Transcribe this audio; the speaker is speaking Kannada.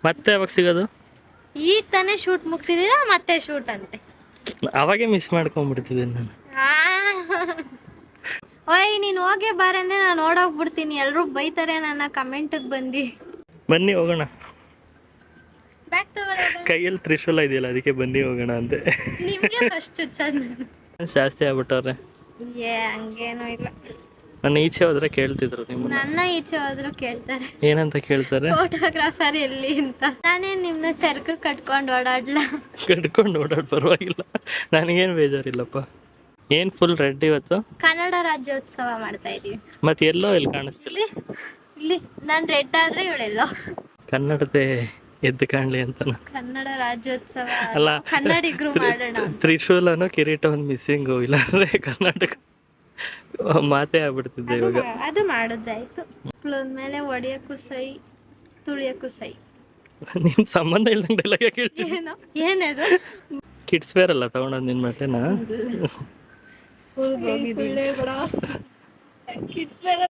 ಮತ್ತೆ ಯಾವಾಗ ಸಿಗೋದು? ಈಗ ತಾನೇ ಶೂಟ್ ಮುಗಿಸಿದೀರಾ ಮತ್ತೆ ಶೂಟ್ ಅಂತೆ. ಅವಾಗೆ ಮಿಸ್ ಮಾಡ್ಕೊಂಡ್ಬಿಡ್ತಿದ್ದೀನಿ ನಾನು. ಓಯ್ ನೀನು ಹೋಗೇ ಬಾರಂದ್ರೆ ನಾನು ಓಡೋಗ್ಬಿಡ್ತೀನಿ, ಎಲ್ಲರೂ ಬೈತಾರೆ ನನ್ನ ಕಮೆಂಟಿಗೆ ಬಂದು. ಬನ್ನಿ ಹೋಗೋಣ. ಬ್ಯಾಗ್ ತಗೊಳ್ಳೋಣ. ಕೈಯಲ್ಲಿ ತ್ರಿಶೂಲ ಇದೆಯಲ್ಲ ಅದಕ್ಕೆ ಬನ್ನಿ ಹೋಗೋಣ ಅಂತೆ. ನಿಮಗೆ ಫಸ್ಟ್ ಚಂದ ಜಾಸ್ತಿ ಆಗ್ಬಿಟ್ಟವ್ರೆ. ಹಂಗೇನೂ ಇಲ್ಲ. ನನ್ನ ಈಚೆ ಹೋದ್ರೆ ಕೇಳ್ತಿದ್ರು ನಿಮ್ಮನ್ನ. ನನ್ನ ಈಚೆ ಹೋದ್ರು ಕೇಳ್ತಾರೆ. ಏನಂತ ಕೇಳ್ತಾರೆ? ಫೋಟೋಗ್ರಾಫರ್ ಎಲ್ಲಿ ಅಂತ. ನಾನೇ ನಿಮ್ಮನ್ನ ಸೆರ್ಕು ಕಟ್ಕೊಂಡು ಓಡಾಡ್ಲಾ? ಕಟ್ಕೊಂಡು ಓಡಾಡ್ ಪರವಾಗಿಲ್ಲ, ನನಗೇನು ಬೇಜಾರಿಲ್ಲಪ್ಪ. ಏನು ಫುಲ್ ರೆಡ್ ಇವತ್ತು? ಕನ್ನಡ ರಾಜ್ಯೋತ್ಸವ ಮಾಡ್ತಾ ಇದೀವಿ. ಮತ್ತೆ ಎಲ್ಲೋ ಇಲ್ಲಿ ಕಾಣಿಸ್ತಿಲ್ಲ. ಇಲ್ಲಿ ನಾನು ರೆಡ್ ಆದ್ರೆ ಇವಳೆಲ್ಲೋ. ಕನ್ನಡತೆ ಎದ್ದು ಕಾಣ್ಲಿ ಅಂತ. ಕನ್ನಡ ರಾಜ್ಯೋತ್ಸವ ಅಲ್ಲ, ಕನ್ನಡಿಗರು ಮಾಡೋಣ. ತ್ರಿಶೂಲನೋ ಕಿರೀಟ ಒಂದು ಮಿಸ್ಸಿಂಗು, ಇಲ್ಲಾಂದ್ರೆ ಕರ್ನಾಟಕ ಮಾತೇ ಆಗ್ಬಿಡ್ತಿದ್ದೆ ಇವಾಗ. ಅದು ಮಾಡಿದ್ರೆ ಆಯ್ತು. ಮೇಲೆ ಹೊಡಿಯಕ್ಕೂ ಸೈ, ತುಳಿಯಕ್ಕೂ ಸೈ. ನಿನ್ ಸಂಬಂಧ ಇಲ್ದಂಗೆ ಡೈಲಾಗ್ ಕೇಳಿ. ಏನದು? ಕಿಡ್ಸ್ ವೇರ್ ಅಲ್ಲ ತಗೊಂಡೋದು ನಿನ್ ಮಟ್ಟೆನಾ? ಸ್ಕೂಲ್ಗೆ ಹೋಗಿದ್ದೀನಿ.